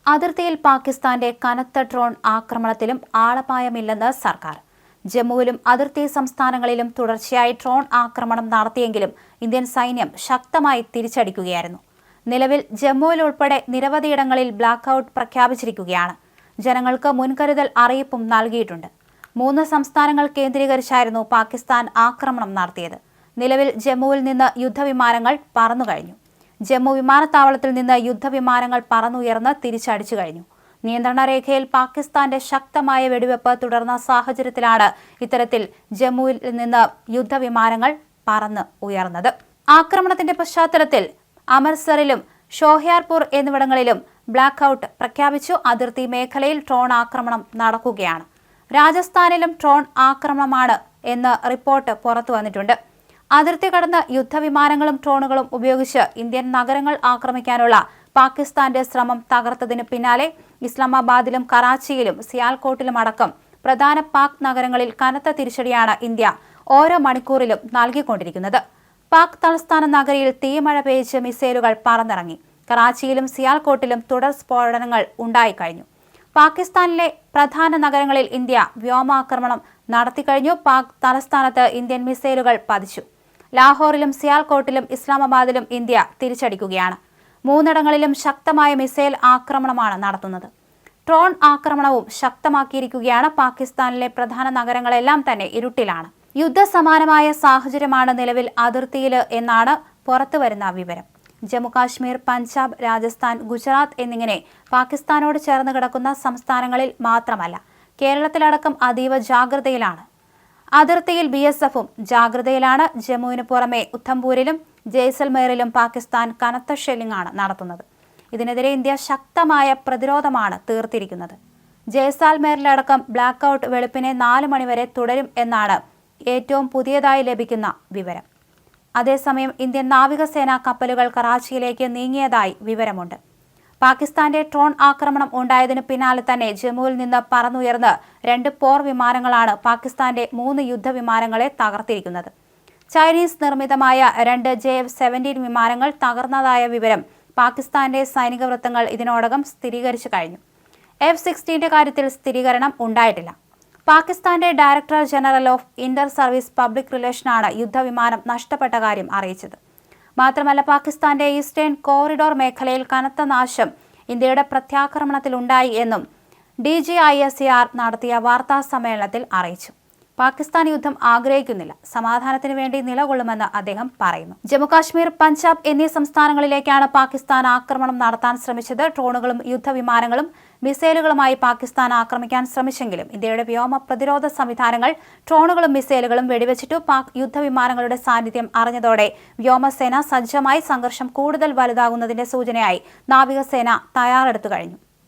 അതിർത്തിയിൽ പാകിസ്ഥാന്റെ കനത്ത ഡ്രോൺ ആക്രമണത്തിലും ആളപായമില്ലെന്ന് സർക്കാർ. ജമ്മുവിലും അതിർത്തി സംസ്ഥാനങ്ങളിലും തുടർച്ചയായി ഡ്രോൺ ആക്രമണം നടത്തിയെങ്കിലും ഇന്ത്യൻ സൈന്യം ശക്തമായി തിരിച്ചടിക്കുകയായിരുന്നു. നിലവിൽ ജമ്മുവിലുൾപ്പെടെ നിരവധിയിടങ്ങളിൽ ബ്ലാക്കൌട്ട് പ്രഖ്യാപിച്ചിരിക്കുകയാണ്. ജനങ്ങൾക്ക് മുൻകരുതൽ അറിയിപ്പും നൽകിയിട്ടുണ്ട്. 3 സംസ്ഥാനങ്ങൾ കേന്ദ്രീകരിച്ചായിരുന്നു പാകിസ്ഥാൻ ആക്രമണം നടത്തിയത്. നിലവിൽ ജമ്മുവിൽ നിന്ന് യുദ്ധവിമാനങ്ങൾ പറന്നുകഴിഞ്ഞു. ജമ്മു വിമാനത്താവളത്തിൽ നിന്ന് യുദ്ധവിമാനങ്ങൾ പറന്നുയർന്ന് തിരിച്ചടിച്ചു കഴിഞ്ഞു. നിയന്ത്രണ രേഖയിൽ പാകിസ്ഥാന്റെ ശക്തമായ വെടിവെപ്പ് തുടർന്ന സാഹചര്യത്തിലാണ് ഇത്തരത്തിൽ ജമ്മുവിൽ നിന്ന് യുദ്ധവിമാനങ്ങൾ പറന്ന് ഉയർന്നത്. ആക്രമണത്തിന്റെ പശ്ചാത്തലത്തിൽ അമൃത്സറിലും ഷോഹ്യാർപൂർ എന്നിവിടങ്ങളിലും ബ്ലാക്കൌട്ട് പ്രഖ്യാപിച്ചു. അതിർത്തി മേഖലയിൽ ഡ്രോൺ ആക്രമണം നടക്കുകയാണ്. രാജസ്ഥാനിലും ഡ്രോൺ ആക്രമണമാണ് എന്ന് റിപ്പോർട്ട് പുറത്തു വന്നിട്ടുണ്ട്. അതിർത്തി കടന്ന് യുദ്ധവിമാനങ്ങളും ഡ്രോണുകളും ഉപയോഗിച്ച് ഇന്ത്യൻ നഗരങ്ങൾ ആക്രമിക്കാനുള്ള പാകിസ്ഥാന്റെ ശ്രമം തകർത്തതിന് പിന്നാലെ ഇസ്ലാമാബാദിലും കറാച്ചിയിലും സിയാൽകോട്ടിലും അടക്കം പ്രധാന പാക് നഗരങ്ങളിൽ കനത്ത തിരിച്ചടിയാണ് ഇന്ത്യ ഓരോ മണിക്കൂറിലും നൽകിക്കൊണ്ടിരിക്കുന്നത്. പാക് തലസ്ഥാന നഗരിയിൽ തീമഴ പെയ്ച്ച് മിസൈലുകൾ പറന്നിറങ്ങി. കറാച്ചിയിലും സിയാൽകോട്ടിലും തുടർ സ്ഫോടനങ്ങൾ ഉണ്ടായിക്കഴിഞ്ഞു. പാകിസ്ഥാനിലെ പ്രധാന നഗരങ്ങളിൽ ഇന്ത്യ വ്യോമാക്രമണം നടത്തിക്കഴിഞ്ഞു. പാക് തലസ്ഥാനത്ത് ഇന്ത്യൻ മിസൈലുകൾ പതിച്ചു. ലാഹോറിലും സിയാൽകോട്ടിലും ഇസ്ലാമാബാദിലും ഇന്ത്യ തിരിച്ചടിക്കുകയാണ്. 3 ശക്തമായ മിസൈൽ ആക്രമണമാണ് നടത്തുന്നത്. ഡ്രോൺ ആക്രമണവും ശക്തമാക്കിയിരിക്കുകയാണ്. പാകിസ്ഥാനിലെ പ്രധാന നഗരങ്ങളെല്ലാം തന്നെ ഇരുട്ടിലാണ്. യുദ്ധസമാനമായ സാഹചര്യമാണ് നിലവിൽ അതിർത്തിയിൽ എന്നാണ് പുറത്തുവരുന്ന വിവരം. ജമ്മുകാശ്മീർ, പഞ്ചാബ്, രാജസ്ഥാൻ, ഗുജറാത്ത് എന്നിങ്ങനെ പാകിസ്ഥാനോട് ചേർന്ന് കിടക്കുന്ന സംസ്ഥാനങ്ങളിൽ മാത്രമല്ല, കേരളത്തിലടക്കം അതീവ ജാഗ്രതയിലാണ്. അതിർത്തിയിൽ BSFും ജാഗ്രതയിലാണ്. ജമ്മുവിന് പുറമെ ഉദ്ധംപൂരിലും ജയ്സൽമേറിലും പാകിസ്ഥാൻ കനത്ത ഷെല്ലിംഗാണ് നടത്തുന്നത്. ഇതിനെതിരെ ഇന്ത്യ ശക്തമായ പ്രതിരോധമാണ് തീർത്തിരിക്കുന്നത്. ജയ്സാൽമേറിലടക്കം ബ്ലാക്കൌട്ട് വെളുപ്പിനെ 4 മണിവരെ തുടരും എന്നാണ് ഏറ്റവും പുതിയതായി ലഭിക്കുന്ന വിവരം. അതേസമയം ഇന്ത്യൻ നാവികസേന കപ്പലുകൾ കറാച്ചിയിലേക്ക് നീങ്ങിയതായി വിവരമുണ്ട്. പാകിസ്ഥാന്റെ ഡ്രോൺ ആക്രമണം ഉണ്ടായതിനു പിന്നാലെ തന്നെ ജമ്മുവിൽ നിന്ന് പറന്നുയർന്ന് 2 പോർ വിമാനങ്ങളാണ് പാകിസ്ഥാന്റെ 3 യുദ്ധവിമാനങ്ങളെ തകർത്തിരിക്കുന്നത്. ചൈനീസ് നിർമ്മിതമായ 2 JF-17 വിമാനങ്ങൾ തകർന്നതായ വിവരം പാകിസ്ഥാന്റെ സൈനിക വൃത്തങ്ങൾ ഇതിനോടകം സ്ഥിരീകരിച്ചു കഴിഞ്ഞു. F-16 കാര്യത്തിൽ സ്ഥിരീകരണം ഉണ്ടായിട്ടില്ല. പാകിസ്ഥാന്റെ director general of inter service public റിലേഷനാണ് യുദ്ധവിമാനം നഷ്ടപ്പെട്ട കാര്യം അറിയിച്ചത്. മാത്രമല്ല, പാകിസ്ഥാന്റെ ഈസ്റ്റേൺ കോറിഡോർ മേഖലയിൽ കനത്ത നാശം ഇന്ത്യയുടെ പ്രത്യാക്രമണത്തിലുണ്ടായി എന്നും DGISAR നടത്തിയ വാർത്താ സമ്മേളനത്തിൽ അറിയിച്ചു. പാകിസ്ഥാൻ യുദ്ധം ആഗ്രഹിക്കുന്നില്ല, സമാധാനത്തിന് വേണ്ടി നിലകൊള്ളുമെന്ന് അദ്ദേഹം പറയുന്നു. ജമ്മുകാശ്മീർ, പഞ്ചാബ് എന്നീ സംസ്ഥാനങ്ങളിലേക്കാണ് പാകിസ്ഥാൻ ആക്രമണം നടത്താൻ ശ്രമിച്ചത്. ഡ്രോണുകളും യുദ്ധവിമാനങ്ങളും മിസൈലുകളുമായി പാകിസ്ഥാൻ ആക്രമിക്കാൻ ശ്രമിച്ചെങ്കിലും ഇന്ത്യയുടെ വ്യോമ പ്രതിരോധ സംവിധാനങ്ങൾ ഡ്രോണുകളും മിസൈലുകളും വെടിവെച്ചിട്ടു. പാക് യുദ്ധവിമാനങ്ങളുടെ സാന്നിധ്യം അറിഞ്ഞതോടെ വ്യോമസേന സജ്ജമായി. സംഘർഷം കൂടുതൽ വലുതാകുന്നതിന്റെ സൂചനയായി നാവികസേന തയ്യാറെടുത്തു കഴിഞ്ഞു.